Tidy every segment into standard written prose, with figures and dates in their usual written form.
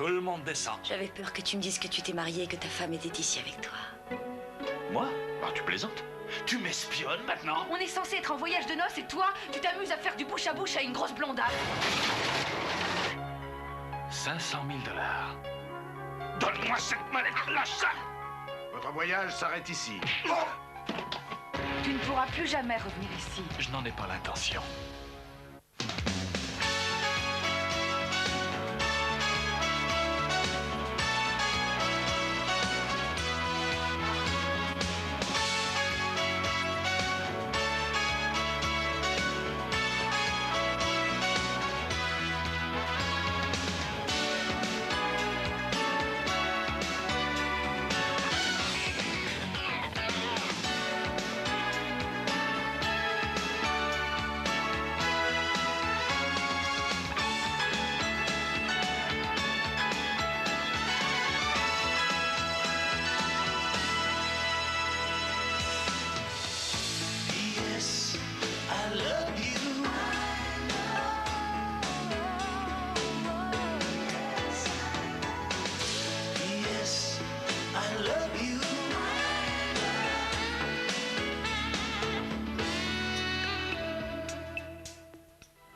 Tout le monde descend. J'avais peur que tu me dises que tu t'es marié et que ta femme était ici avec toi. Moi? Bah, tu plaisantes. Tu m'espionnes maintenant? On est censé être en voyage de noces et toi, tu t'amuses à faire du bouche à bouche à une grosse blondasse. 500 000 $. Donne-moi cette mallette, lâche ça! Votre voyage s'arrête ici. Tu ne pourras plus jamais revenir ici. Je n'en ai pas l'intention.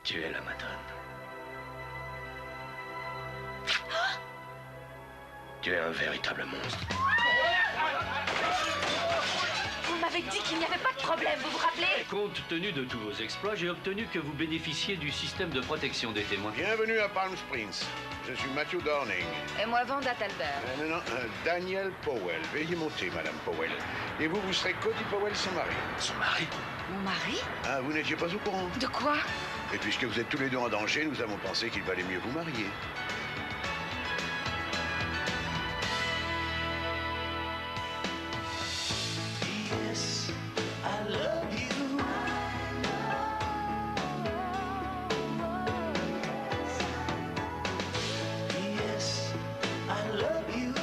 Tu es la Madone. Tu es un véritable monstre. Vous m'avez dit qu'il n'y avait pas de problème, vous vous rappelez? Compte tenu de tous vos exploits, j'ai obtenu que vous bénéficiez du système de protection des témoins. Bienvenue à Palm Springs. Je suis Matthew Dorning. Et moi, Vanda Talbert. Non, Daniel Powell. Veuillez monter, Madame Powell. Et vous serez Cody Powell, son mari. Son mari? Mon mari? Ah, vous n'étiez pas au courant? De quoi? Et puisque vous êtes tous les deux en danger, nous avons pensé qu'il valait mieux vous marier. Yes, I love you. Yes, I love you.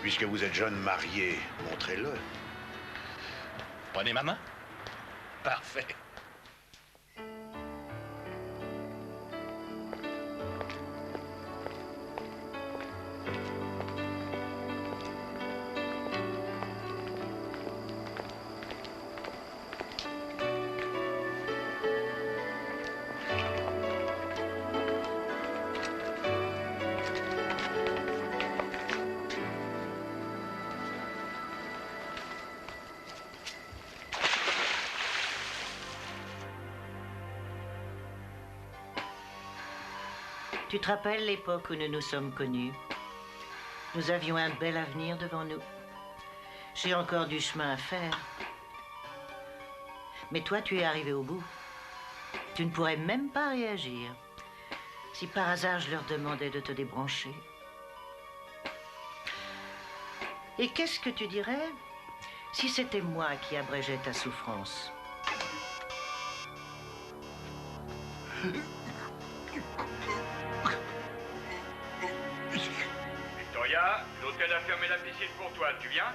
Puisque vous êtes jeune marié, montrez-le. Prenez ma main. Parfait. Tu te rappelles l'époque où nous nous sommes connus? Nous avions un bel avenir devant nous. J'ai encore du chemin à faire. Mais toi, tu es arrivé au bout. Tu ne pourrais même pas réagir si par hasard je leur demandais de te débrancher. Et qu'est-ce que tu dirais si c'était moi qui abrégeais ta souffrance? Victoria, l'hôtel a fermé la piscine pour toi, tu viens?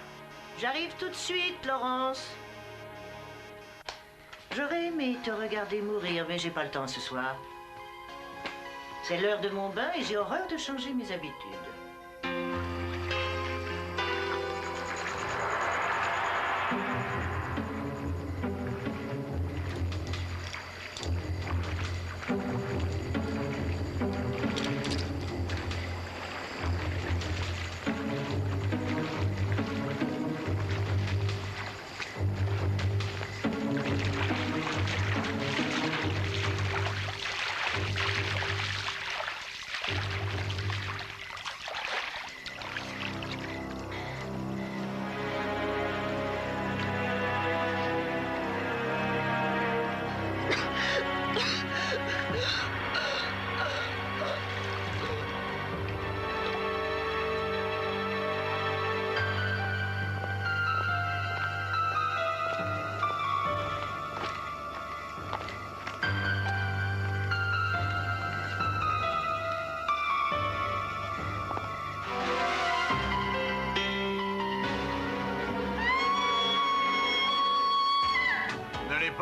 J'arrive tout de suite, Laurence. J'aurais aimé te regarder mourir, mais j'ai pas le temps ce soir. C'est l'heure de mon bain et j'ai horreur de changer mes habitudes.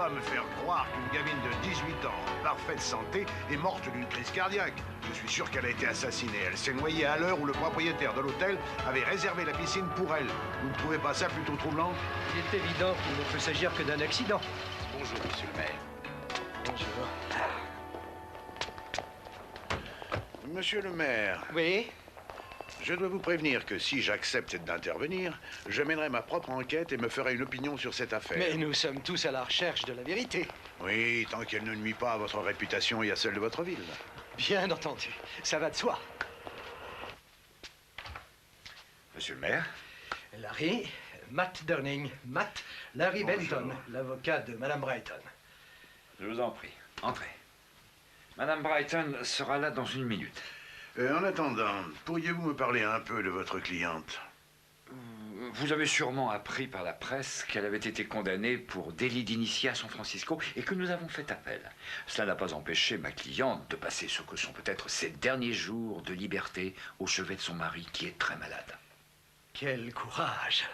pas me faire croire qu'une gamine de 18 ans, en parfaite santé, est morte d'une crise cardiaque. Je suis sûr qu'elle a été assassinée. Elle s'est noyée à l'heure où le propriétaire de l'hôtel avait réservé la piscine pour elle. Vous ne trouvez pas ça plutôt troublant? Il est évident qu'il ne peut s'agir que d'un accident. Bonjour, monsieur le maire. Bonjour. Monsieur le maire, Oui? je dois vous prévenir que si j'accepte d'intervenir, je mènerai ma propre enquête et me ferai une opinion sur cette affaire. Mais nous sommes tous à la recherche de la vérité. Oui, tant qu'elle ne nuit pas à votre réputation et à celle de votre ville. Bien entendu. Ça va de soi. Monsieur le maire? Larry, Matt Durning. Matt, Larry Benton, l'avocat de Madame Brighton. Je vous en prie, entrez. Madame Brighton sera là dans une minute. En attendant, pourriez-vous me parler un peu de votre cliente? Vous avez sûrement appris par la presse qu'elle avait été condamnée pour délit d'initié à San Francisco et que nous avons fait appel. Cela n'a pas empêché ma cliente de passer ce que sont peut-être ses derniers jours de liberté au chevet de son mari qui est très malade. Quel courage.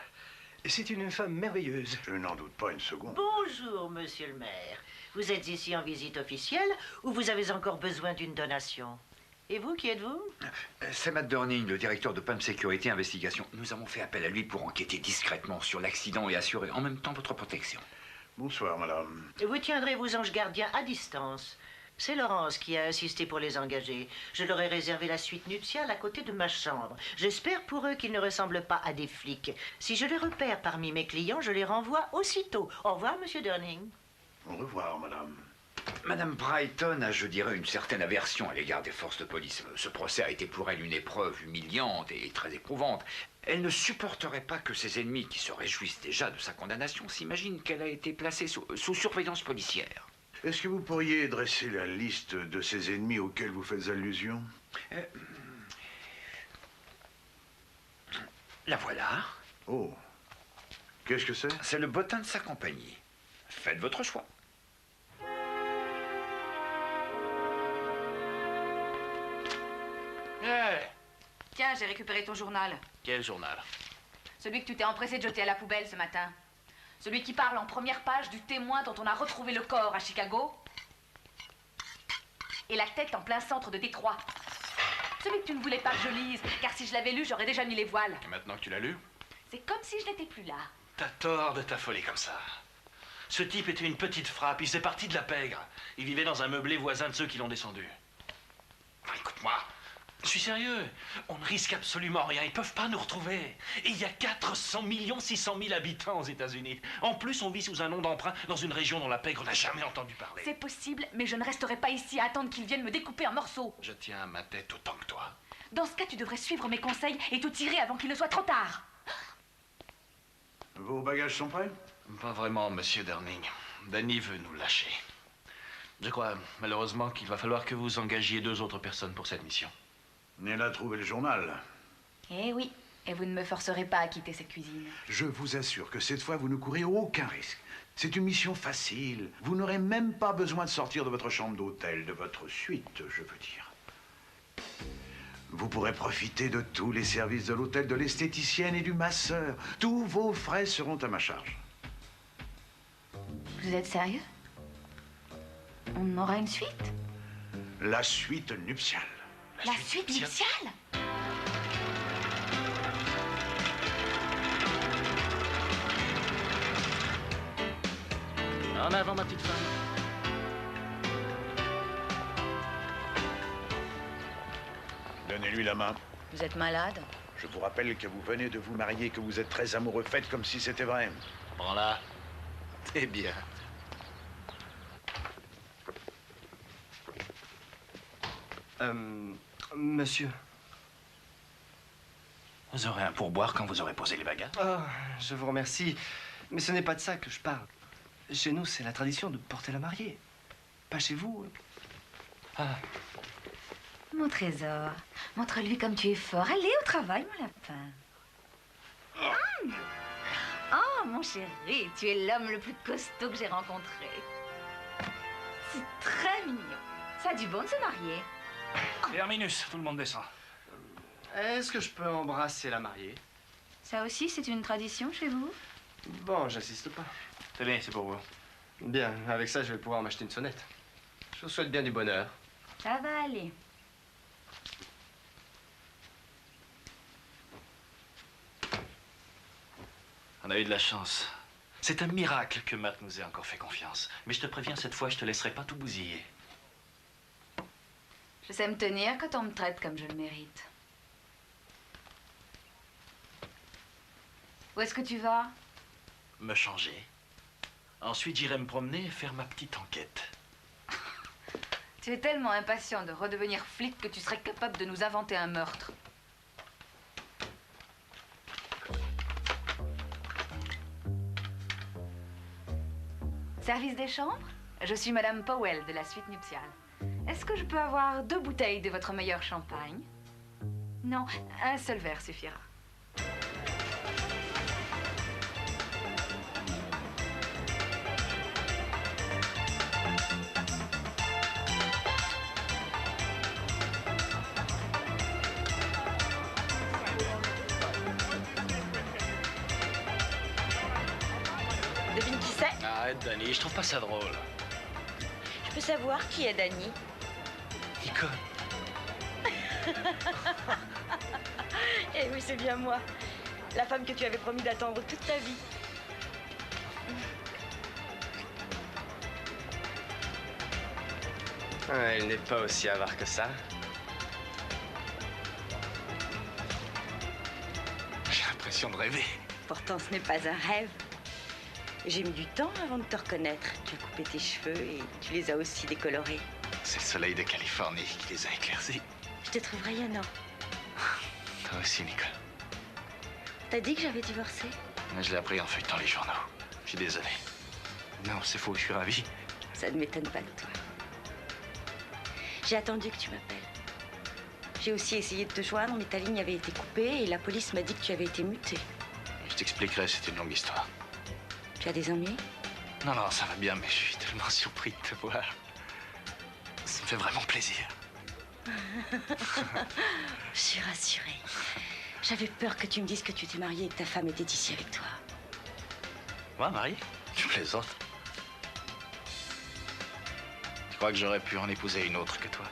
C'est une femme merveilleuse. Je n'en doute pas une seconde. Bonjour, monsieur le maire. Vous êtes ici en visite officielle ou vous avez encore besoin d'une donation? Et vous, qui êtes-vous? C'est Matt Durning, le directeur de Pump Security Investigation. Nous avons fait appel à lui pour enquêter discrètement sur l'accident et assurer en même temps votre protection. Bonsoir, madame. Vous tiendrez vos anges gardiens à distance. C'est Laurence qui a insisté pour les engager. Je leur ai réservé la suite nuptiale à côté de ma chambre. J'espère pour eux qu'ils ne ressemblent pas à des flics. Si je les repère parmi mes clients, je les renvoie aussitôt. Au revoir, monsieur Durning. Au revoir, madame. Madame Brighton a, je dirais, une certaine aversion à l'égard des forces de police. Ce procès a été pour elle une épreuve humiliante et très éprouvante. Elle ne supporterait pas que ses ennemis, qui se réjouissent déjà de sa condamnation, s'imaginent qu'elle a été placée sous surveillance policière. Est-ce que vous pourriez dresser la liste de ces ennemis auxquels vous faites allusion? La voilà. Oh. Qu'est-ce que c'est? C'est le bottin de sa compagnie. Faites votre choix. Tiens, j'ai récupéré ton journal. Quel journal? Celui que tu t'es empressé de jeter à la poubelle ce matin. Celui qui parle en première page du témoin dont on a retrouvé le corps à Chicago. Et la tête en plein centre de Détroit. Celui que tu ne voulais pas que je lise, car si je l'avais lu, j'aurais déjà mis les voiles. Et maintenant que tu l'as lu? C'est comme si je n'étais plus là. T'as tort de t'affoler comme ça. Ce type était une petite frappe, il s'est parti de la pègre. Il vivait dans un meublé voisin de ceux qui l'ont descendu. Écoute-moi, je suis sérieux. On ne risque absolument rien, ils peuvent pas nous retrouver. Et il y a 400 600 000 habitants aux États-Unis. En plus, on vit sous un nom d'emprunt dans une région dont la pègre n'a jamais entendu parler. C'est possible, mais je ne resterai pas ici à attendre qu'ils viennent me découper en morceaux. Je tiens ma tête autant que toi. Dans ce cas, tu devrais suivre mes conseils et tout tirer avant qu'il ne soit trop tard. Vos bagages sont prêts? Pas vraiment, monsieur Durning. Danny veut nous lâcher. Je crois, malheureusement, qu'il va falloir que vous engagiez 2 autres personnes pour cette mission. Elle a trouvé le journal. Eh oui, et vous ne me forcerez pas à quitter cette cuisine. Je vous assure que cette fois, vous ne courez aucun risque. C'est une mission facile. Vous n'aurez même pas besoin de sortir de votre chambre d'hôtel, de votre suite, je veux dire. Vous pourrez profiter de tous les services de l'hôtel, de l'esthéticienne et du masseur. Tous vos frais seront à ma charge. Vous êtes sérieux? On aura une suite? La suite nuptiale. La suite nuptiale? En avant, ma petite femme. Donnez-lui la main. Vous êtes malade? Je vous rappelle que vous venez de vous marier, que vous êtes très amoureux. Faites comme si c'était vrai. Prends-la. T'es bien. Monsieur. Vous aurez un pourboire quand vous aurez posé les bagages. Oh, je vous remercie. Mais ce n'est pas de ça que je parle. Chez nous, c'est la tradition de porter la mariée. Pas chez vous. Ah. Mon trésor, montre-lui comme tu es fort. Allez au travail, mon lapin. Oh, mon chéri, tu es l'homme le plus costaud que j'ai rencontré. C'est très mignon. Ça a du bon de se marier. Terminus, tout le monde descend. Est-ce que je peux embrasser la mariée? Ça aussi, c'est une tradition chez vous? Bon, j'insiste pas. Tenez, c'est pour vous. Bien, avec ça, je vais pouvoir m'acheter une sonnette. Je vous souhaite bien du bonheur. Ça va aller. On a eu de la chance. C'est un miracle que Matt nous ait encore fait confiance. Mais je te préviens, cette fois, je te laisserai pas tout bousiller. Je sais me tenir quand on me traite comme je le mérite. Où est-ce que tu vas? Me changer. Ensuite, j'irai me promener et faire ma petite enquête. Tu es tellement impatient de redevenir flic que tu serais capable de nous inventer un meurtre. Service des chambres? Je suis Madame Powell de la suite nuptiale. Est-ce que je peux avoir 2 bouteilles de votre meilleur champagne? Non, un seul verre suffira. Devine qui c'est? Arrête, Danny, je trouve pas ça drôle. Je peux savoir qui est Dani? Nicole. Eh oui, c'est bien moi. La femme que tu avais promis d'attendre toute ta vie. Elle n'est pas aussi avare que ça. J'ai l'impression de rêver. Pourtant, ce n'est pas un rêve. J'ai mis du temps avant de te reconnaître. Tu as coupé tes cheveux et tu les as aussi décolorés. C'est le soleil de Californie qui les a éclaircis. Je te trouve rayonnant. Toi aussi, Nicole. T'as dit que j'avais divorcé? Je l'ai appris en feuilletant les journaux. Je suis désolé. Non, c'est faux, je suis ravi. Ça ne m'étonne pas de toi. J'ai attendu que tu m'appelles. J'ai aussi essayé de te joindre, mais ta ligne avait été coupée et la police m'a dit que tu avais été muté. Je t'expliquerai, c'est une longue histoire. Tu as des ennuis? Non, non, ça va bien, mais je suis tellement surpris de te voir. Ça me fait vraiment plaisir. Je suis rassurée. J'avais peur que tu me dises que tu t'es mariée et que ta femme était ici avec toi. Moi, Marie? Tu plaisantes. Je crois que j'aurais pu en épouser une autre que toi.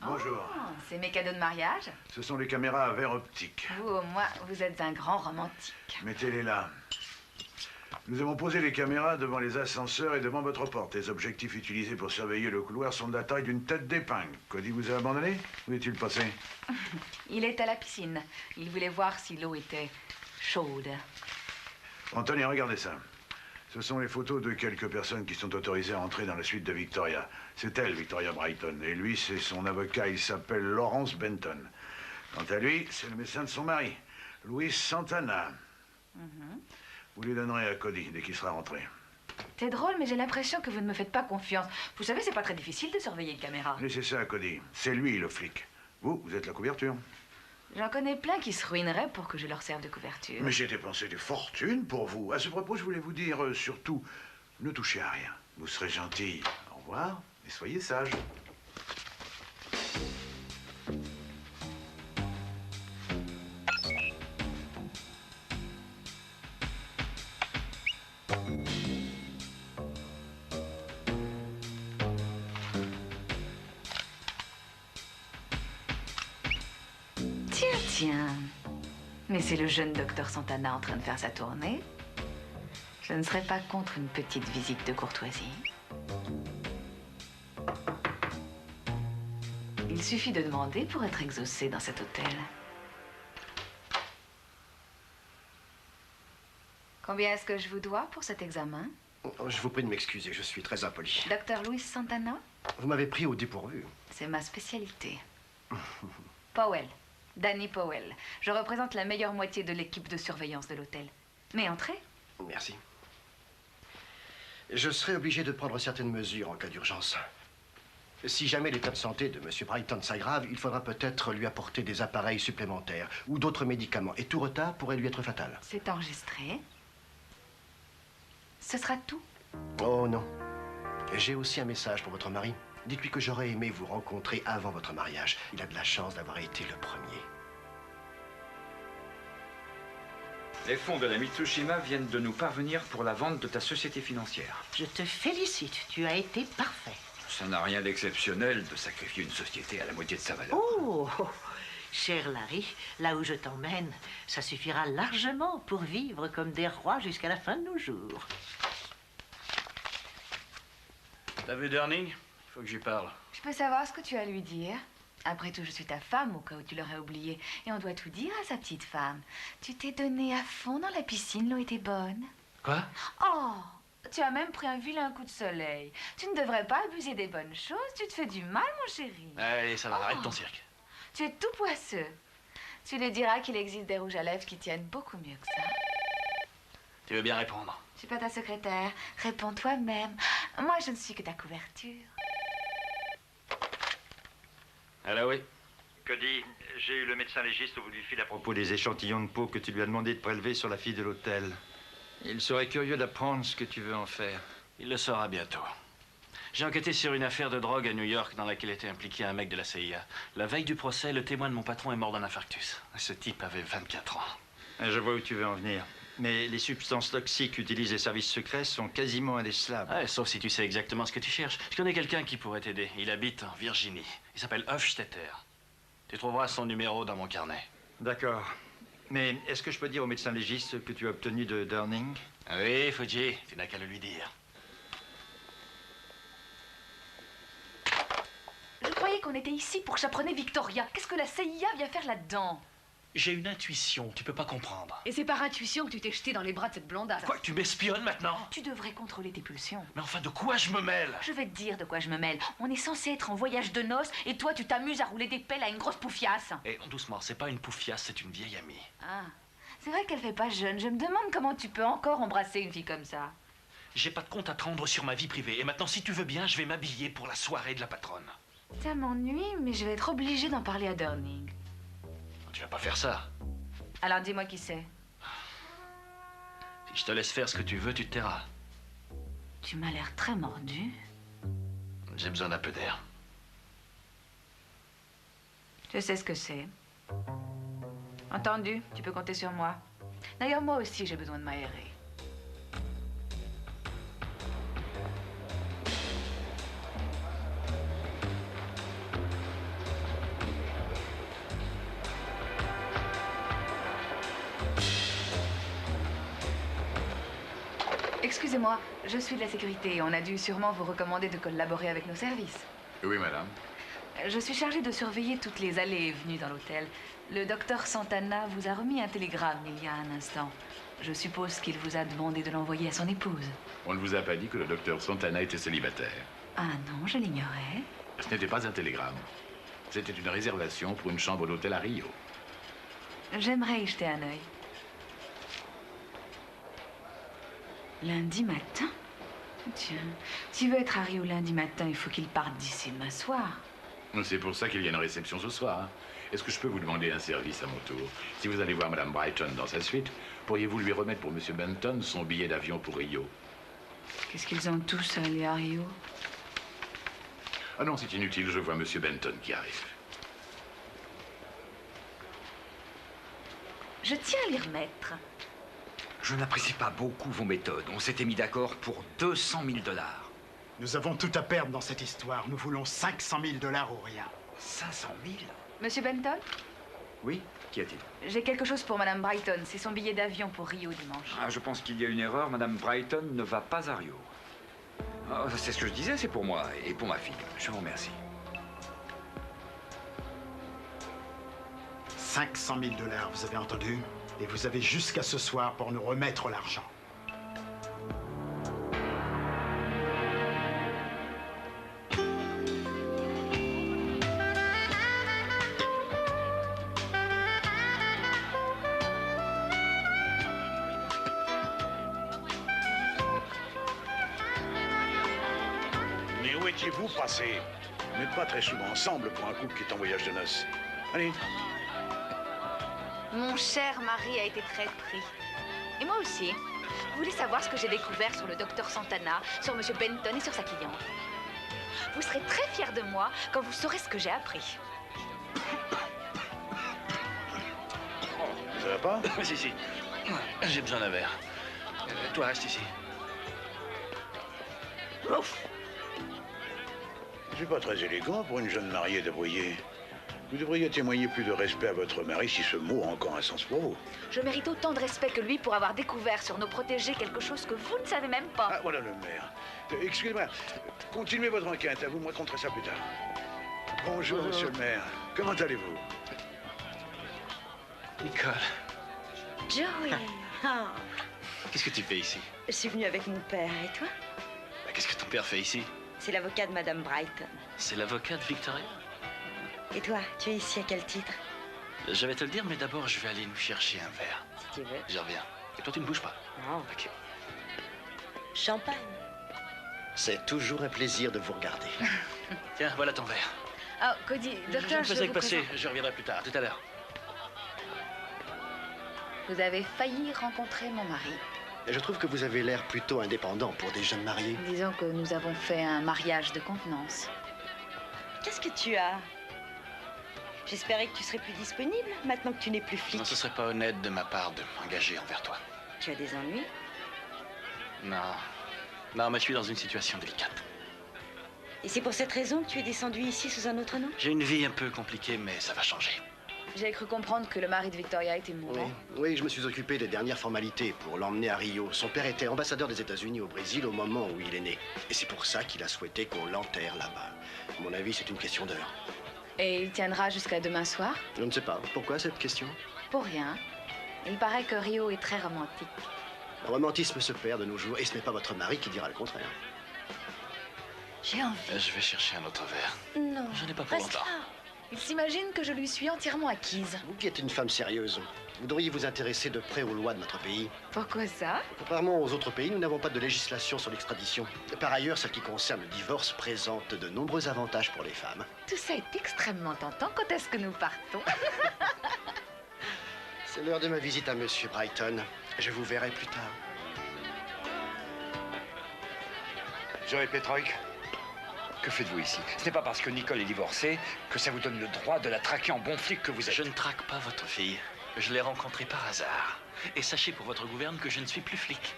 Bonjour. C'est mes cadeaux de mariage? Ce sont les caméras à verre optique. Vous, au moins, vous êtes un grand romantique. Mettez-les là. Nous avons posé les caméras devant les ascenseurs et devant votre porte. Les objectifs utilisés pour surveiller le couloir sont de la taille d'une tête d'épingle. Cody vous a abandonné? Où est-il passé? Il est à la piscine. Il voulait voir si l'eau était chaude. Anthony, regardez ça. Ce sont les photos de quelques personnes qui sont autorisées à entrer dans la suite de Victoria. C'est elle, Victoria Brighton. Et lui, c'est son avocat. Il s'appelle Lawrence Benton. Quant à lui, c'est le médecin de son mari, Louis Santana. Vous lui donnerez à Cody dès qu'il sera rentré. C'est drôle, mais j'ai l'impression que vous ne me faites pas confiance. Vous savez, c'est pas très difficile de surveiller une caméra. Laissez ça à Cody. C'est lui, le flic. Vous êtes la couverture. J'en connais plein qui se ruineraient pour que je leur serve de couverture. Mais j'ai dépensé des fortunes pour vous. À ce propos, je voulais vous dire, surtout, ne touchez à rien. Vous serez gentil. Au revoir et soyez sage. Tiens. Mais c'est le jeune docteur Santana en train de faire sa tournée. Je ne serais pas contre une petite visite de courtoisie. Il suffit de demander pour être exaucé dans cet hôtel. Combien est-ce que je vous dois pour cet examen? Je vous prie de m'excuser, je suis très impoli. Docteur Louis Santana? Vous m'avez pris au dépourvu. C'est ma spécialité. Powell. Danny Powell. Je représente la meilleure moitié de l'équipe de surveillance de l'hôtel. Mais entrez. Merci. Je serai obligé de prendre certaines mesures en cas d'urgence. Si jamais l'état de santé de M. Brighton s'aggrave, il faudra peut-être lui apporter des appareils supplémentaires ou d'autres médicaments. Et tout retard pourrait lui être fatal. C'est enregistré. Ce sera tout. Oh non. J'ai aussi un message pour votre mari. Dites-lui que j'aurais aimé vous rencontrer avant votre mariage. Il a de la chance d'avoir été le premier. Les fonds de la Mitsushima viennent de nous parvenir pour la vente de ta société financière. Je te félicite, tu as été parfait. Ça n'a rien d'exceptionnel de sacrifier une société à la moitié de sa valeur. Oh, cher Larry, là où je t'emmène, ça suffira largement pour vivre comme des rois jusqu'à la fin de nos jours. T'as vu Durning? Il faut que j'y parle. Je peux savoir ce que tu as à lui dire? Après tout, je suis ta femme, au cas où tu l'aurais oublié. Et on doit tout dire à sa petite femme. Tu t'es donné à fond dans la piscine, l'eau était bonne. Quoi? Oh, tu as même pris un vilain coup de soleil. Tu ne devrais pas abuser des bonnes choses, tu te fais du mal, mon chéri. Allez, ça va, arrête ton cirque. Tu es tout poisseux. Tu lui diras qu'il existe des rouges à lèvres qui tiennent beaucoup mieux que ça. Tu veux bien répondre? Je suis pas ta secrétaire. Réponds toi-même. Moi, je ne suis que ta couverture. Alors oui. Cody, j'ai eu le médecin légiste au bout du fil à À propos des échantillons de peau que tu lui as demandé de prélever sur la fille de l'hôtel. Il serait curieux d'apprendre ce que tu veux en faire. Il le saura bientôt. J'ai enquêté sur une affaire de drogue à New York dans laquelle était impliqué un mec de la CIA. La veille du procès, le témoin de mon patron est mort d'un infarctus. Ce type avait 24 ans. Je vois où tu veux en venir. Mais les substances toxiques qu'utilisent les services secrets sont quasiment indécelables. Ouais, sauf si tu sais exactement ce que tu cherches. Je connais quelqu'un qui pourrait t'aider. Il habite en Virginie. Il s'appelle Hofstetter. Tu trouveras son numéro dans mon carnet. D'accord. Mais est-ce que je peux dire au médecin légiste que tu as obtenu de Durning? Oui, Fuji, tu n'as qu'à le lui dire. Je croyais qu'on était ici pour chaperonner Victoria. Qu'est-ce que la CIA vient faire là-dedans? J'ai une intuition, tu peux pas comprendre. Et c'est par intuition que tu t'es jeté dans les bras de cette blondasse. Quoi, tu m'espionnes maintenant? Tu devrais contrôler tes pulsions. Mais enfin, de quoi je me mêle? Je vais te dire de quoi je me mêle. On est censé être en voyage de noces et toi tu t'amuses à rouler des pelles à une grosse poufiasse. Eh, doucement, c'est pas une poufiasse, c'est une vieille amie. Ah, c'est vrai qu'elle fait pas jeune. Je me demande comment tu peux encore embrasser une fille comme ça. J'ai pas de compte à prendre sur ma vie privée. Et maintenant, si tu veux bien, je vais m'habiller pour la soirée de la patronne. Ça m'ennuie, mais je vais être obligée d'en parler à Durning. Tu vas pas faire ça. Alors dis-moi qui c'est. Si je te laisse faire ce que tu veux, tu te tairas. Tu m'as l'air très mordu. J'ai besoin d'un peu d'air. Je sais ce que c'est. Entendu, tu peux compter sur moi. D'ailleurs, moi aussi, j'ai besoin de m'aérer. Excusez-moi, je suis de la sécurité. On a dû sûrement vous recommander de collaborer avec nos services. Oui, madame. Je suis chargée de surveiller toutes les allées et venues dans l'hôtel. Le docteur Santana vous a remis un télégramme il y a un instant. Je suppose qu'il vous a demandé de l'envoyer à son épouse. On ne vous a pas dit que le docteur Santana était célibataire. Ah non, je l'ignorais. Ce n'était pas un télégramme. C'était une réservation pour une chambre d'hôtel à Rio. J'aimerais y jeter un œil. Lundi matin? Tiens, tu veux être à Rio lundi matin, il faut qu'il parte d'ici demain soir. C'est pour ça qu'il y a une réception ce soir. Est-ce que je peux vous demander un service à mon tour? Si vous allez voir Madame Brighton dans sa suite, pourriez-vous lui remettre pour Monsieur Benton son billet d'avion pour Rio? Qu'est-ce qu'ils ont tous à aller à Rio? Ah non, c'est inutile, je vois Monsieur Benton qui arrive. Je tiens à l'y remettre. Je n'apprécie pas beaucoup vos méthodes. On s'était mis d'accord pour 200 000 $. Nous avons tout à perdre dans cette histoire. Nous voulons 500 000 $ ou rien. 500 000? Monsieur Benton? Oui, qu'y a-t-il? J'ai quelque chose pour Madame Brighton. C'est son billet d'avion pour Rio dimanche. Ah, je pense qu'il y a une erreur. Madame Brighton ne va pas à Rio. Ah, c'est ce que je disais, c'est pour moi et pour ma fille. Je vous remercie. 500 000 $, vous avez entendu? Et vous avez jusqu'à ce soir pour nous remettre l'argent. Mais où étiez-vous passé? Vous n'êtes pas très souvent ensemble pour un couple qui est en voyage de noces. Allez. Mon cher mari a été très pris. Et moi aussi. Vous voulez savoir ce que j'ai découvert sur le docteur Santana, sur M. Benton et sur sa cliente? Vous serez très fiers de moi quand vous saurez ce que j'ai appris. Ça va pas? Si, si. J'ai besoin d'un verre. Toi, reste ici. Ouf! C'est pas très élégant pour une jeune mariée d'avoyer. Vous devriez témoigner plus de respect à votre mari si ce mot a encore un sens pour vous. Je mérite autant de respect que lui pour avoir découvert sur nos protégés quelque chose que vous ne savez même pas. Ah, voilà le maire. Excusez-moi. Continuez votre enquête. Vous me raconterez ça plus tard. Bonjour, monsieur le maire. Comment allez-vous? Nicole, Joey. Ah, qu'est-ce que tu fais ici? je suis venue avec mon père. Et toi? Qu'est-ce que ton père fait ici? C'est l'avocat de Madame Brighton. C'est l'avocat de Victoria? Et toi, tu es ici à quel titre? Je vais te le dire, mais d'abord, je vais aller nous chercher un verre. Si tu veux. Je reviens. Et toi, tu ne bouges pas? Non. Ok. Champagne. C'est toujours un plaisir de vous regarder. Tiens, voilà ton verre. Ah, Cody, Je docteur, ne je faisais vous que passer. présente. Je reviendrai plus tard. Tout à l'heure. Vous avez failli rencontrer mon mari. Et je trouve que vous avez l'air plutôt indépendant pour des jeunes mariés. Disons que nous avons fait un mariage de contenance. Qu'est-ce que tu as? J'espérais que tu serais plus disponible maintenant que tu n'es plus flic. Non, ce serait pas honnête de ma part de m'engager envers toi. Tu as des ennuis? Non. Non, mais je suis dans une situation délicate. Et c'est pour cette raison que tu es descendu ici sous un autre nom? J'ai une vie un peu compliquée, mais ça va changer. J'ai cru comprendre que le mari de Victoria était mourant. Oui, je me suis occupé des dernières formalités pour l'emmener à Rio. Son père était ambassadeur des États-Unis au Brésil au moment où il est né. Et c'est pour ça qu'il a souhaité qu'on l'enterre là-bas. À mon avis, c'est une question d'heure. Et il tiendra jusqu'à demain soir? Je ne sais pas. Pourquoi cette question? Pour rien. Il paraît que Rio est très romantique. Le romantisme se perd de nos jours, et ce n'est pas votre mari qui dira le contraire. J'ai envie. Je vais chercher un autre verre. Non. Je n'ai pas pour Reste longtemps. là. Il s'imagine que je lui suis entièrement acquise. Vous qui êtes une femme sérieuse, vous devriez vous intéresser de près aux lois de notre pays. Pourquoi ça? Contrairement aux autres pays, nous n'avons pas de législation sur l'extradition. Par ailleurs, celle qui concerne le divorce présente de nombreux avantages pour les femmes. Tout ça est extrêmement tentant. Quand est-ce que nous partons? C'est l'heure de ma visite à Monsieur Brighton. Je vous verrai plus tard. Joey Petroik, que faites-vous ici? Ce n'est pas parce que Nicole est divorcée que ça vous donne le droit de la traquer en bon flic que vous êtes. Je ne traque pas votre fille. Je l'ai rencontrée par hasard. Et sachez pour votre gouverne que je ne suis plus flic.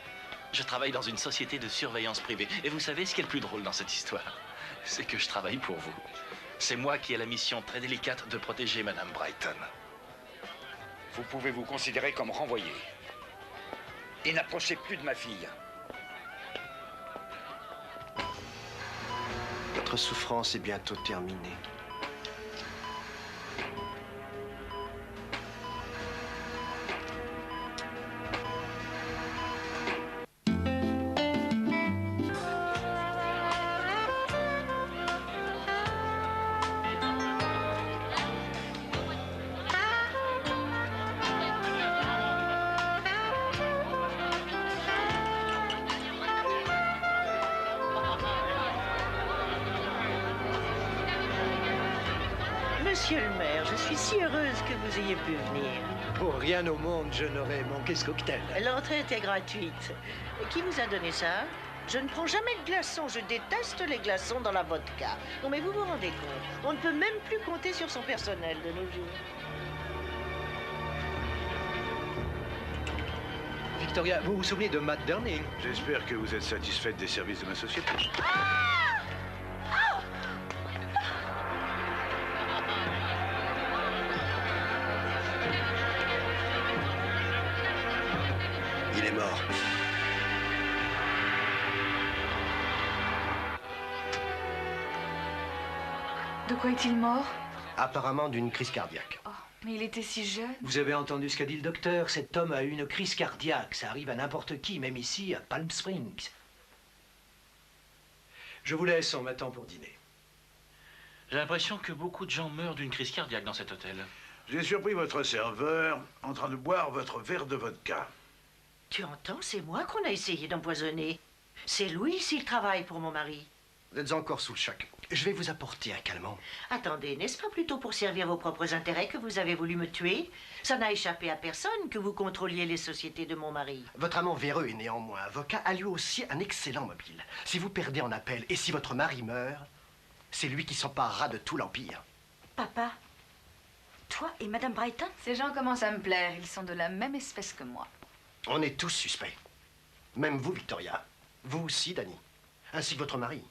Je travaille dans une société de surveillance privée. Et vous savez ce qui est le plus drôle dans cette histoire? C'est que je travaille pour vous. C'est moi qui ai la mission très délicate de protéger Madame Brighton. Vous pouvez vous considérer comme renvoyé. Et n'approchez plus de ma fille. Votre souffrance est bientôt terminée. Monsieur le maire, je suis si heureuse que vous ayez pu venir. Pour rien au monde, je n'aurais manqué ce cocktail. L'entrée était gratuite. Et qui vous a donné ça? Je ne prends jamais de glaçons. Je déteste les glaçons dans la vodka. Non, mais vous vous rendez compte, on ne peut même plus compter sur son personnel de nos jours. Victoria, vous vous souvenez de Matt Durning? J'espère que vous êtes satisfaite des services de ma société. Il est mort. De quoi est-il mort? Apparemment d'une crise cardiaque. Oh, mais il était si jeune. Vous avez entendu ce qu'a dit le docteur? Cet homme a eu une crise cardiaque. Ça arrive à n'importe qui, même ici, à Palm Springs. Je vous laisse, on m'attend pour dîner. J'ai l'impression que beaucoup de gens meurent d'une crise cardiaque dans cet hôtel. J'ai surpris votre serveur en train de boire votre verre de vodka. Tu entends, c'est moi qu'on a essayé d'empoisonner. C'est Louis s'il travaille pour mon mari. Vous êtes encore sous le choc. Je vais vous apporter un calmant. Attendez, n'est-ce pas plutôt pour servir vos propres intérêts que vous avez voulu me tuer? Ça n'a échappé à personne que vous contrôliez les sociétés de mon mari. Votre amant véreux et néanmoins avocat a lui aussi un excellent mobile. Si vous perdez en appel et si votre mari meurt, c'est lui qui s'emparera de tout l'Empire. Papa, toi et Madame Brighton? Ces gens commencent à me plaire. Ils sont de la même espèce que moi. On est tous suspects. Même vous, Victoria. Vous aussi, Danny. Ainsi que votre mari.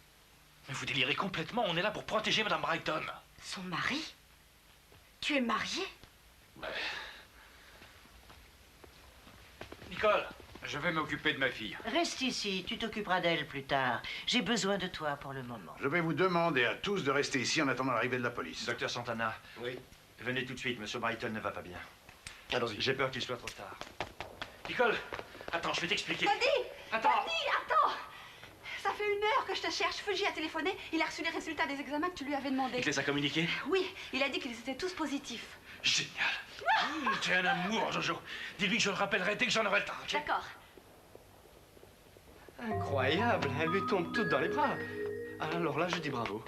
Mais vous délirez complètement. On est là pour protéger Madame Brighton. Son mari? Tu es marié? Ouais. Nicole, je vais m'occuper de ma fille. Reste ici, tu t'occuperas d'elle plus tard. J'ai besoin de toi pour le moment. Je vais vous demander à tous de rester ici en attendant l'arrivée de la police. Docteur Santana. Oui. Venez tout de suite, Monsieur Brighton ne va pas bien. Allons-y. J'ai peur qu'il soit trop tard. Nicole, attends, je vais t'expliquer. Daddy! Attends. Daddy, attends! Ça fait 1 heure que je te cherche. Fuji a téléphoné. Il a reçu les résultats des examens que tu lui avais demandé. Il te les a communiqués? Oui, il a dit qu'ils étaient tous positifs. Génial. Tu es un amour, Jojo. Dis-lui que je le rappellerai dès que j'en aurai le temps, ok? D'accord. Incroyable, elle lui tombe toute dans les bras. Alors là, je dis bravo.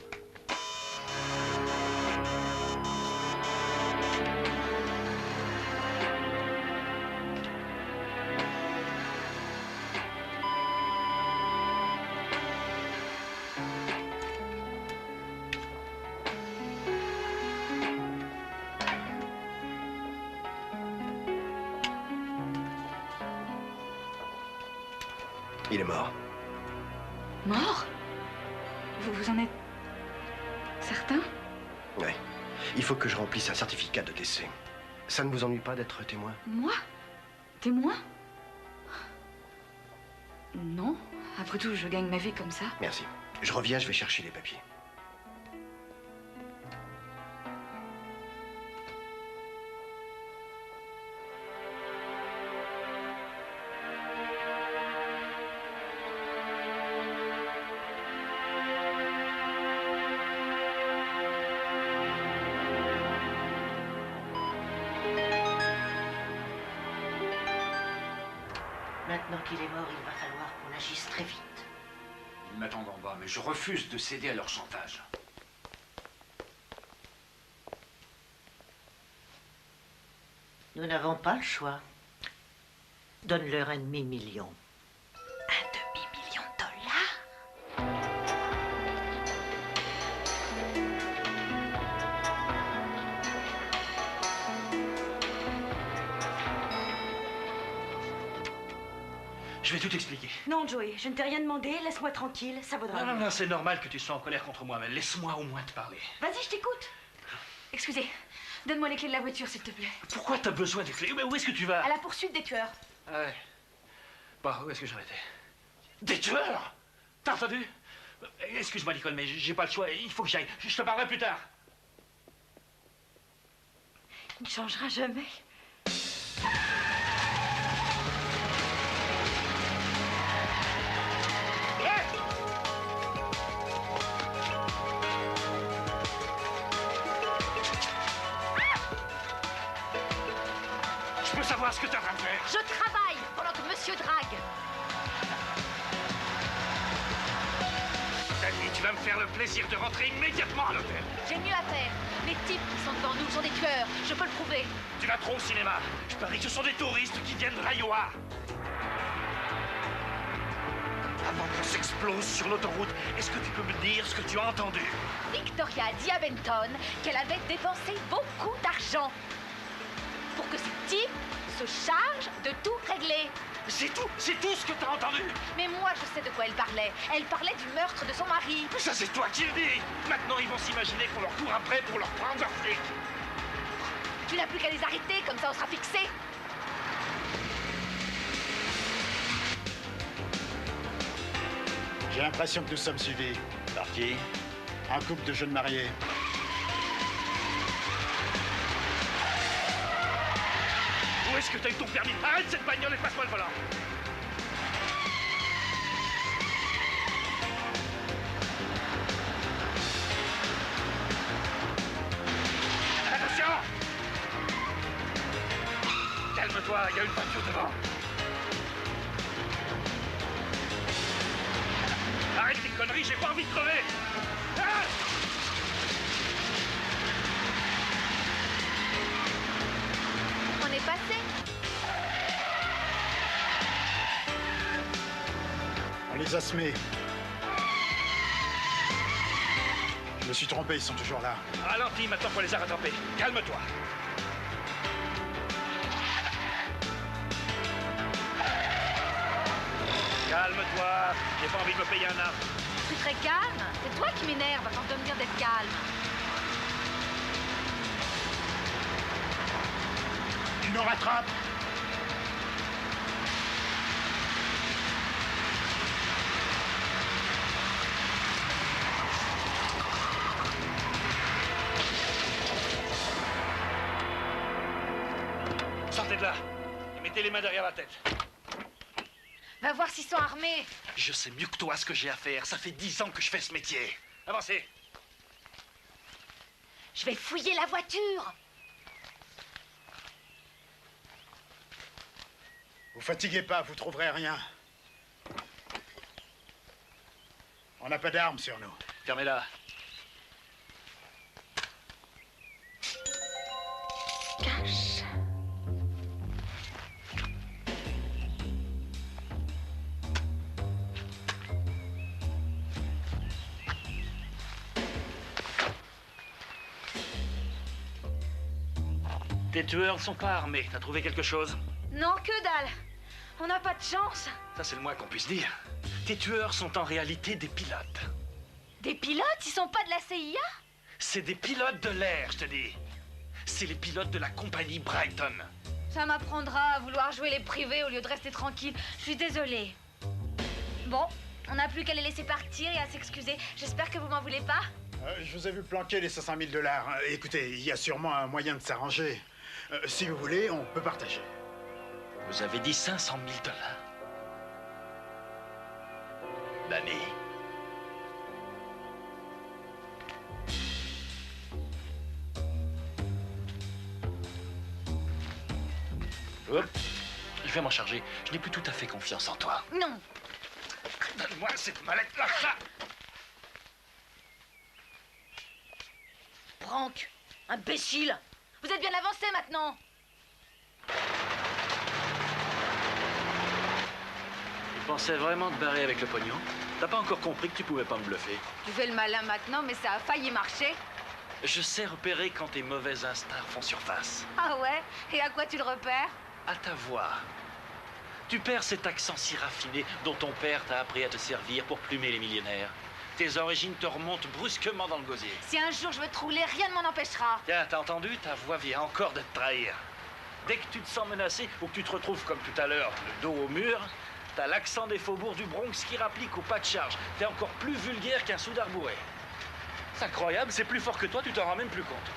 Il est mort. Mort? Vous en êtes certain? Ouais. Il faut que je remplisse un certificat de décès. Ça ne vous ennuie pas d'être témoin? Moi? Témoin? Non. Après tout, je gagne ma vie comme ça. Merci. Je reviens, je vais chercher les papiers. Maintenant qu'il est mort, il va falloir qu'on agisse très vite. Ils m'attendent en bas, mais je refuse de céder à leur chantage. Nous n'avons pas le choix. Donne-leur un demi-million. $1 demi-million? Je vais tout expliquer. Non, Joey, je ne t'ai rien demandé. Laisse-moi tranquille, ça vaudra Non, mieux. non, non, c'est normal que tu sois en colère contre moi, mais laisse-moi au moins te parler. Vas-y, je t'écoute. Excusez, donne-moi les clés de la voiture, s'il te plaît. Pourquoi t'as besoin des clés? Mais où est-ce que tu vas? À la poursuite des tueurs. Ah ouais. Bon, où est-ce que j'en étais? Des tueurs? T'as entendu? Excuse-moi, Nicole, mais j'ai pas le choix. Il faut que j'aille. Je te parlerai plus tard. Il ne changera jamais. Je peux savoir ce que t'es en train de faire? Je travaille pendant que monsieur drague. Danny, tu vas me faire le plaisir de rentrer immédiatement à l'hôtel. J'ai mieux à faire. Les types qui sont devant nous sont des tueurs. Je peux le prouver. Tu vas trop au cinéma. Je parie que ce sont des touristes qui viennent de Rayoa. Avant qu'on s'explose sur l'autoroute, est-ce que tu peux me dire ce que tu as entendu? Victoria a dit à Benton qu'elle avait dépensé beaucoup d'argent pour que ces types se chargent de tout régler. C'est tout ce que t'as entendu. Mais moi, je sais de quoi elle parlait. Elle parlait du meurtre de son mari. Mais ça, c'est toi qui le dis. Maintenant, ils vont s'imaginer qu'on leur court après pour leur prendre leur fric. Tu n'as plus qu'à les arrêter, comme ça on sera fixé. J'ai l'impression que nous sommes suivis. Par qui? Un couple de jeunes mariés. Où est-ce que t'as eu ton permis? Arrête cette bagnole et passe-moi le volant. Attention! Calme-toi, il y a une voiture devant. Arrête tes conneries! conneries, j'ai pas envie de crever. Ah! On est passé. On les a semés. Je me suis trompé, ils sont toujours là. Ralentis, maintenant faut les a rattraper. Calme-toi. Calme-toi, j'ai pas envie de me payer un arbre. Je suis très calme. C'est toi qui m'énerve avant de me dire d'être calme. Tu nous rattrapes. Sortez de là et mettez les mains derrière la tête. Va voir s'ils sont armés. Je sais mieux que toi ce que j'ai à faire. Ça fait 10 ans que je fais ce métier. Avancez. Je vais fouiller la voiture. Vous fatiguez pas, vous trouverez rien. On n'a pas d'armes sur nous. Fermez-la. Cache. Tes tueurs ne sont pas armés. T'as trouvé quelque chose? Non, que dalle. On n'a pas de chance. Ça, c'est le moins qu'on puisse dire. Tes tueurs sont en réalité des pilotes. Des pilotes? Ils sont pas de la CIA? C'est des pilotes de l'air, je te dis. C'est les pilotes de la compagnie Brighton. Ça m'apprendra à vouloir jouer les privés au lieu de rester tranquille. Je suis désolée. Bon, on n'a plus qu'à les laisser partir et à s'excuser. J'espère que vous m'en voulez pas. Je vous ai vu planquer les 500 000 $. Écoutez, il y a sûrement un moyen de s'arranger. Si vous voulez, on peut partager. Vous avez dit 500 000 $. L'année. Hop. Je vais m'en charger. Je n'ai plus tout à fait confiance en toi. Non. Donne-moi cette mallette-là, ça. Franck, imbécile. Vous êtes bien avancé maintenant. Tu pensais vraiment te barrer avec le pognon? T'as pas encore compris que tu pouvais pas me bluffer? Tu fais le malin maintenant, mais ça a failli marcher. Je sais repérer quand tes mauvais instincts font surface. Ah ouais? Et à quoi tu le repères? À ta voix. Tu perds cet accent si raffiné dont ton père t'a appris à te servir pour plumer les millionnaires. Tes origines te remontent brusquement dans le gosier. Si un jour je veux te rouler, rien ne m'en empêchera. Tiens, t'as entendu? Ta voix vient encore de te trahir. Dès que tu te sens menacé ou que tu te retrouves comme tout à l'heure, le dos au mur, t'as l'accent des faubourgs du Bronx qui rapplique au pas de charge. T'es encore plus vulgaire qu'un soudard bourré. C'est incroyable, c'est plus fort que toi, tu t'en rends même plus compte.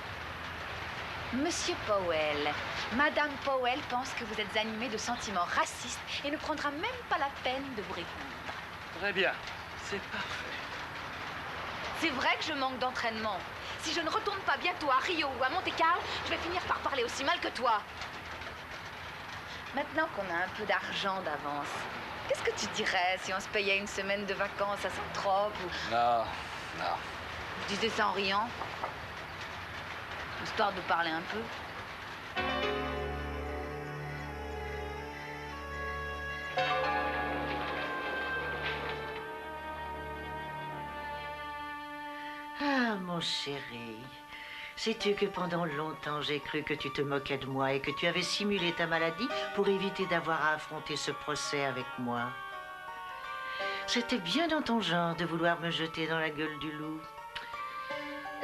Monsieur Powell, Madame Powell pense que vous êtes animé de sentiments racistes et ne prendra même pas la peine de vous répondre. Très bien, c'est parfait. C'est vrai que je manque d'entraînement. Si je ne retourne pas bientôt à Rio ou à Monte-Carlo, je vais finir par parler aussi mal que toi. Maintenant qu'on a un peu d'argent d'avance, qu'est-ce que tu dirais si on se payait une semaine de vacances à Saint-Tropez ou... Non, non. Je disais ça en riant, histoire de parler un peu. Ah, mon chéri, sais-tu que pendant longtemps j'ai cru que tu te moquais de moi et que tu avais simulé ta maladie pour éviter d'avoir à affronter ce procès avec moi? C'était bien dans ton genre de vouloir me jeter dans la gueule du loup.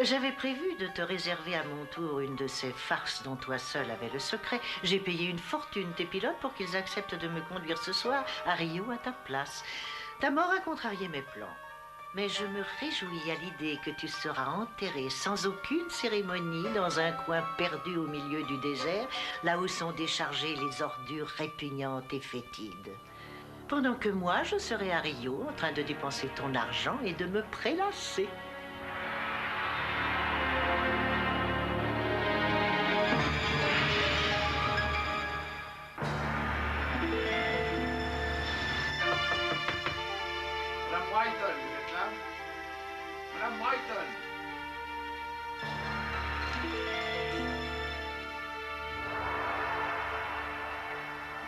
J'avais prévu de te réserver à mon tour une de ces farces dont toi seul avais le secret. J'ai payé une fortune tes pilotes pour qu'ils acceptent de me conduire ce soir à Rio à ta place. Ta mort a contrarié mes plans. Mais je me réjouis à l'idée que tu seras enterré sans aucune cérémonie dans un coin perdu au milieu du désert, là où sont déchargées les ordures répugnantes et fétides. Pendant que moi, je serai à Rio en train de dépenser ton argent et de me prélasser. Madame Brighton, vous êtes là? Madame Brighton.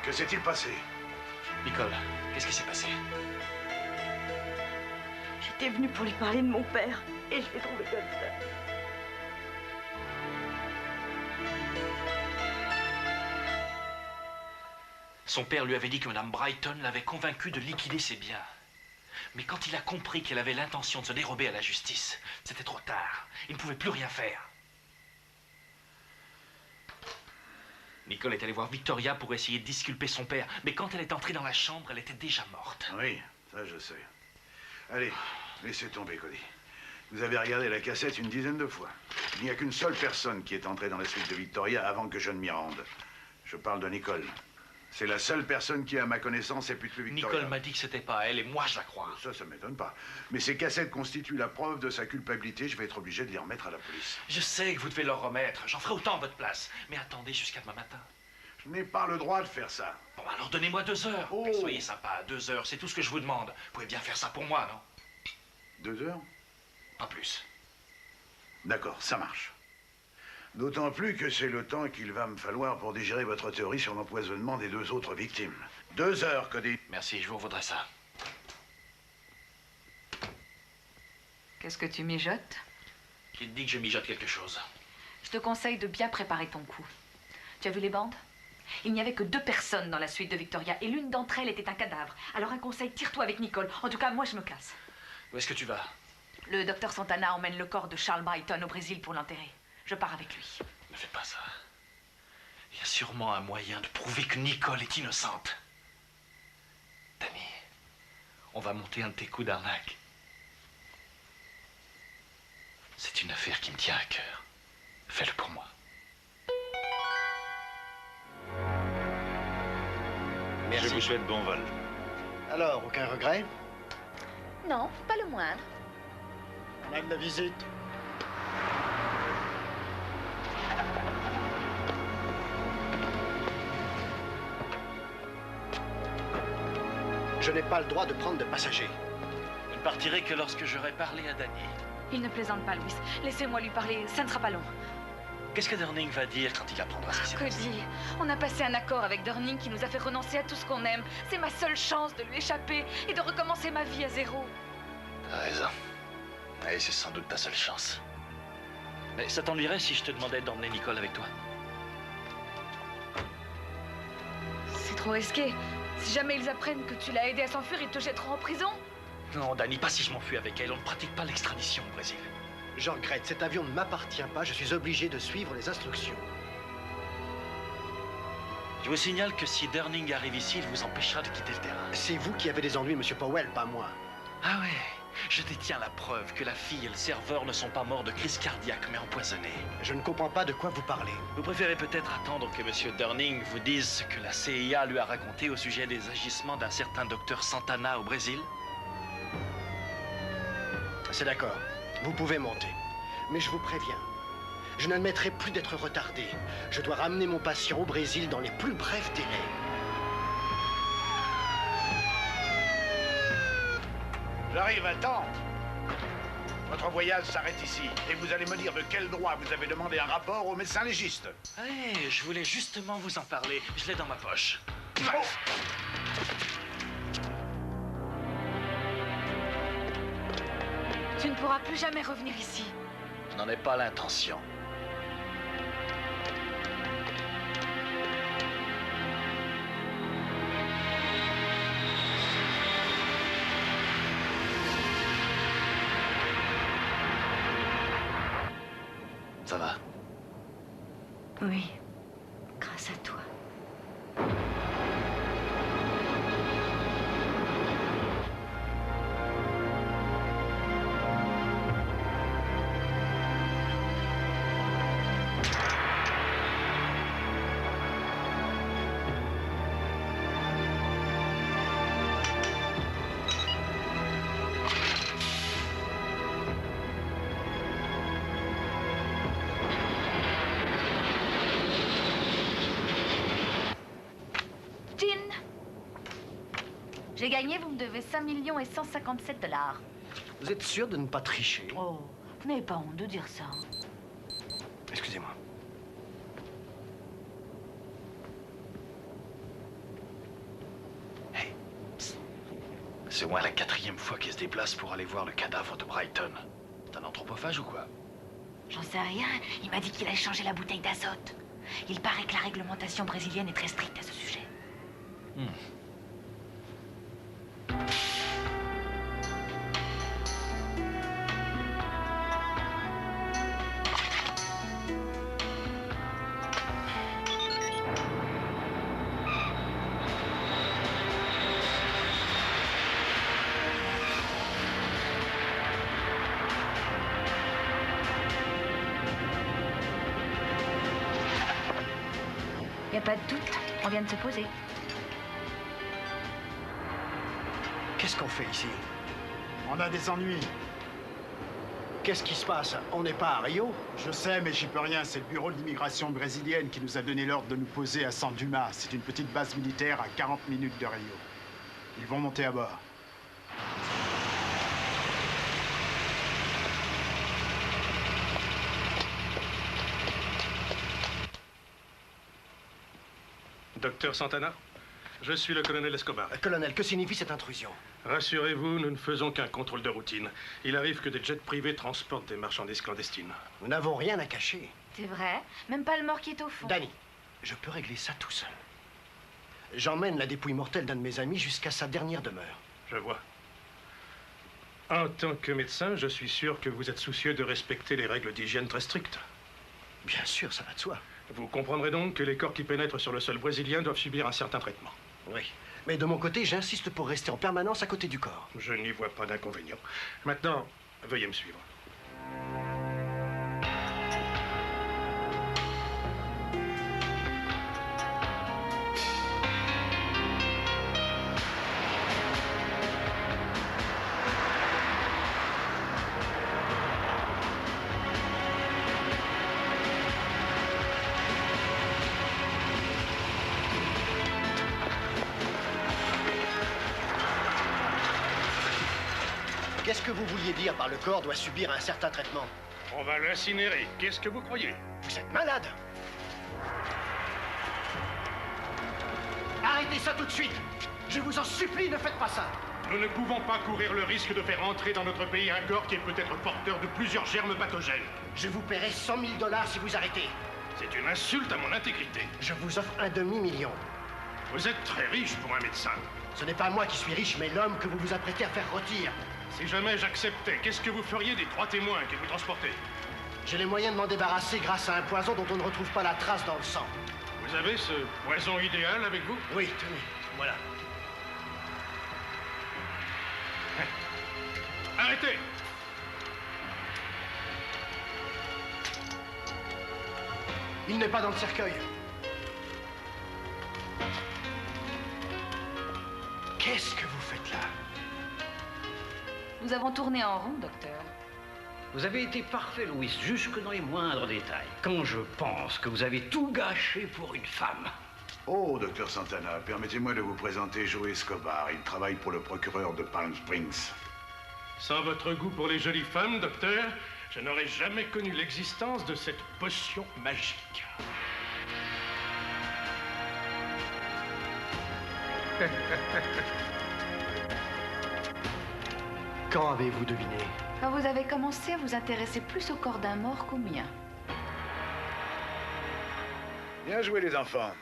Que s'est-il passé? Nicole, qu'est-ce qui s'est passé? J'étais venue pour lui parler de mon père et je l'ai trouvé comme ça. Son père lui avait dit que Madame Brighton l'avait convaincu de liquider ses biens. Mais quand il a compris qu'elle avait l'intention de se dérober à la justice, c'était trop tard. Il ne pouvait plus rien faire. Nicole est allée voir Victoria pour essayer de disculper son père, mais quand elle est entrée dans la chambre, elle était déjà morte. Oui, ça je sais. Allez, laissez tomber, Cody. Vous avez regardé la cassette une dizaine de fois. Il n'y a qu'une seule personne qui est entrée dans la suite de Victoria avant que je ne m'y rende. Je parle de Nicole. C'est la seule personne qui, à ma connaissance, ait pu tuer Victoria. Nicole m'a dit que c'était pas elle, et moi je la crois. Ça m'étonne pas. Mais ces cassettes constituent la preuve de sa culpabilité. Je vais être obligé de les remettre à la police. Je sais que vous devez leur remettre. J'en ferai autant à votre place. Mais attendez jusqu'à demain matin. Je n'ai pas le droit de faire ça. Bon, alors donnez-moi 2 heures. Oh. Mais soyez sympa, 2 heures, c'est tout ce que je vous demande. Vous pouvez bien faire ça pour moi, non? 2 heures? Pas plus. D'accord, ça marche. D'autant plus que c'est le temps qu'il va me falloir pour digérer votre théorie sur l'empoisonnement des 2 autres victimes. 2 heures, Cody. Merci, je vous revaudrai ça. Qu'est-ce que tu mijotes? Qui te dit que je mijote quelque chose? Je te conseille de bien préparer ton coup. Tu as vu les bandes? Il n'y avait que 2 personnes dans la suite de Victoria et l'une d'entre elles était un cadavre. Alors un conseil, tire-toi avec Nicole. En tout cas, moi je me casse. Où est-ce que tu vas? Le docteur Santana emmène le corps de Charles Brighton au Brésil pour l'enterrer. Je pars avec lui. Ne fais pas ça. Il y a sûrement un moyen de prouver que Nicole est innocente. Danny, on va monter un de tes coups d'arnaque. C'est une affaire qui me tient à cœur. Fais-le pour moi. Merci. Je vous souhaite bon vol. Alors, aucun regret? Non, pas le moindre. On a de la visite. Je n'ai pas le droit de prendre de passagers. Je ne partirai que lorsque j'aurai parlé à Danny. Il ne plaisante pas, Louis. Laissez-moi lui parler, ça ne sera pas long. Qu'est-ce que Durning va dire quand il apprendra ce qui s'est passé? Cody, on a passé un accord avec Durning qui nous a fait renoncer à tout ce qu'on aime. C'est ma seule chance de lui échapper et de recommencer ma vie à zéro. T'as raison. Et c'est sans doute ta seule chance. Mais ça t'ennuierait si je te demandais d'emmener Nicole avec toi? C'est trop risqué. Si jamais ils apprennent que tu l'as aidé à s'enfuir, ils te jetteront en prison. Non, Danny, pas si je m'enfuis avec elle. On ne pratique pas l'extradition au Brésil. Je regrette, cet avion ne m'appartient pas, je suis obligé de suivre les instructions. Je vous signale que si Durning arrive ici, il vous empêchera de quitter le terrain. C'est vous qui avez des ennuis, Monsieur Powell, pas moi. Ah ouais, je détiens la preuve que la fille et le serveur ne sont pas morts de crise cardiaque, mais empoisonnés. Je ne comprends pas de quoi vous parlez. Vous préférez peut-être attendre que Monsieur Durning vous dise ce que la CIA lui a raconté au sujet des agissements d'un certain docteur Santana au Brésil? C'est d'accord, vous pouvez monter. Mais je vous préviens, je n'admettrai plus d'être retardé. Je dois ramener mon patient au Brésil dans les plus brefs délais. J'arrive à temps. Votre voyage s'arrête ici. Et vous allez me dire de quel droit vous avez demandé un rapport au médecin légiste. Eh, je voulais justement vous en parler. Je l'ai dans ma poche. Tu ne pourras plus jamais revenir ici. Je n'en ai pas l'intention. Ça va? Oui, grâce à toi. J'ai gagné, vous me devez 5 157 $. Vous êtes sûr de ne pas tricher? Oh, vous n'avez pas honte de dire ça. Excusez-moi. C'est au moins la 4e fois qu'il se déplace pour aller voir le cadavre de Brighton. T'es un anthropophage ou quoi? J'en sais rien. Il m'a dit qu'il allait changer la bouteille d'azote. Il paraît que la réglementation brésilienne est très stricte à ce sujet. Y a pas de doute, on vient de se poser. Qu'est-ce qu'on fait ici? On a des ennuis. Qu'est-ce qui se passe? On n'est pas à Rio? Je sais, mais j'y peux rien. C'est le bureau de l'immigration brésilienne qui nous a donné l'ordre de nous poser à San Dumas. C'est une petite base militaire à 40 minutes de Rio. Ils vont monter à bord. Docteur Santana, je suis le colonel Escobar. Colonel, que signifie cette intrusion? Rassurez-vous, nous ne faisons qu'un contrôle de routine. Il arrive que des jets privés transportent des marchandises clandestines. Nous n'avons rien à cacher. C'est vrai? Même pas le mort qui est au fond. Danny, je peux régler ça tout seul. J'emmène la dépouille mortelle d'un de mes amis jusqu'à sa dernière demeure. Je vois. En tant que médecin, je suis sûr que vous êtes soucieux de respecter les règles d'hygiène très strictes. Bien sûr, ça va de soi. Vous comprendrez donc que les corps qui pénètrent sur le sol brésilien doivent subir un certain traitement. Oui. Mais de mon côté, j'insiste pour rester en permanence à côté du corps. Je n'y vois pas d'inconvénient. Maintenant, veuillez me suivre. Qu'est-ce que vous vouliez dire par le corps doit subir un certain traitement? On va l'incinérer. Qu'est-ce que vous croyez? Vous êtes malade! Arrêtez ça tout de suite! Je vous en supplie, ne faites pas ça! Nous ne pouvons pas courir le risque de faire entrer dans notre pays un corps qui est peut-être porteur de plusieurs germes pathogènes. Je vous paierai 100 000 $ si vous arrêtez. C'est une insulte à mon intégrité. Je vous offre un demi-million. Vous êtes très riche pour un médecin. Ce n'est pas moi qui suis riche, mais l'homme que vous vous apprêtez à faire rôtir. Si jamais j'acceptais, qu'est-ce que vous feriez des 3 témoins que vous transportez? J'ai les moyens de m'en débarrasser grâce à un poison dont on ne retrouve pas la trace dans le sang. Vous avez ce poison idéal avec vous? Oui, tenez, voilà. Arrêtez! Il n'est pas dans le cercueil. Qu'est-ce que vous faites là? Nous avons tourné en rond, docteur. Vous avez été parfait, Louis, jusque dans les moindres détails. Quand je pense que vous avez tout gâché pour une femme. Oh, docteur Santana, permettez-moi de vous présenter Joe Escobar. Il travaille pour le procureur de Palm Springs. Sans votre goût pour les jolies femmes, docteur, je n'aurais jamais connu l'existence de cette potion magique. Quand avez-vous deviné? Quand vous avez commencé à vous intéresser plus au corps d'un mort qu'au mien. Bien joué, les enfants.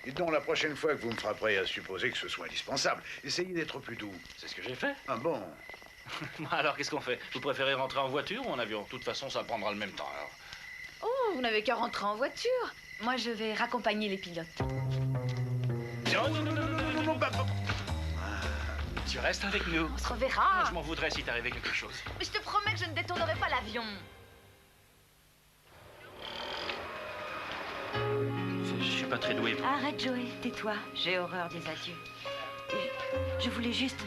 Dites donc, la prochaine fois que vous me frapperez à supposer que ce soit indispensable, essayez d'être plus doux. C'est ce que j'ai fait. Ah bon? Alors, qu'est-ce qu'on fait? Vous préférez rentrer en voiture ou en avion? De toute façon, ça prendra le même temps, alors. Oh, vous n'avez qu'à rentrer en voiture. Moi, je vais raccompagner les pilotes. Non, tu restes avec nous. On se reverra. Je m'en voudrais si t'arrivait quelque chose. Mais je te promets que je ne détournerai pas l'avion. Je suis pas très doué. Arrête, Joey, tais-toi. J'ai horreur des adieux. Je voulais juste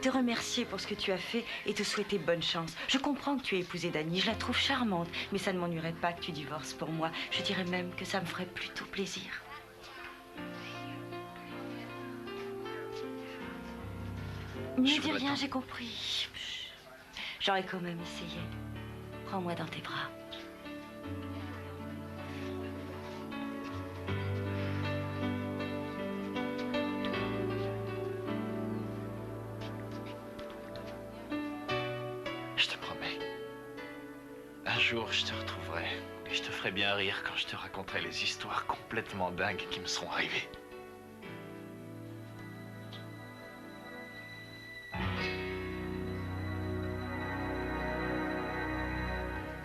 te remercier pour ce que tu as fait et te souhaiter bonne chance. Je comprends que tu aies épousé Dani, je la trouve charmante, mais ça ne m'ennuierait pas que tu divorces pour moi. Je dirais même que ça me ferait plutôt plaisir. Ne dis rien, j'ai compris. J'aurais quand même essayé. Prends-moi dans tes bras. Je te promets. Un jour, je te retrouverai. Et je te ferai bien rire quand je te raconterai les histoires complètement dingues qui me sont arrivées.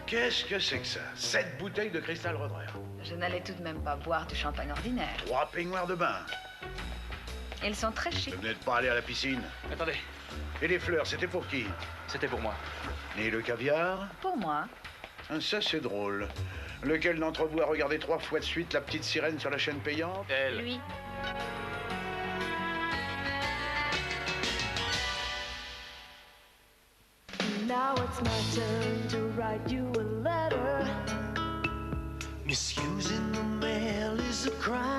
Qu'est-ce que c'est que ça? 7 bouteilles de cristal Roder. Je n'allais tout de même pas boire du champagne ordinaire. 3 peignoirs de bain. Ils sont très chics. Vous n'êtes pas allé à la piscine. Attendez. Et les fleurs, c'était pour qui? C'était pour moi. Et le caviar? Pour moi. Ça, c'est drôle. Lequel d'entre vous a regardé 3 fois de suite La Petite Sirène sur la chaîne payante? Elle. Lui. Now it's my turn to write you a letter. Misusing the mail is a crime.